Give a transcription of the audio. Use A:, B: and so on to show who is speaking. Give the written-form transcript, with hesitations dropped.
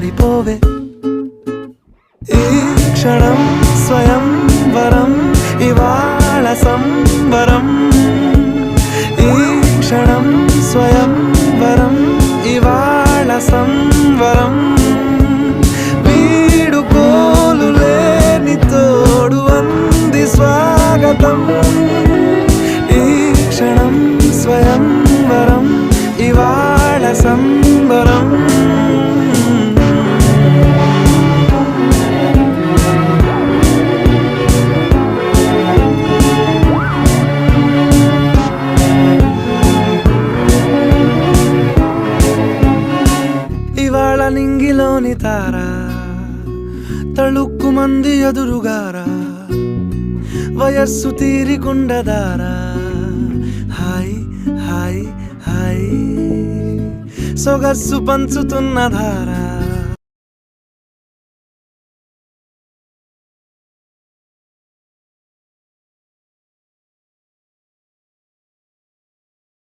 A: పడిపోవే ఈ క్షణం స్వయంవరం ఇవాళ సంబరం ఈ క్షణం స్వయంవరం ఇవాళ సంవరం వీడుకోలు లేని తోడు అంది స్వాగతం ఈ క్షణం స్వయంవరం ఇవాళ సంబరం ఇవాళ నింగిలోని తార తళుక్కు మంది ఎదురుగారా వయస్సు తీరికుండదారా హాయ్ హాయ్ హాయ్ సొగస్సు పంచుతున్న ధారా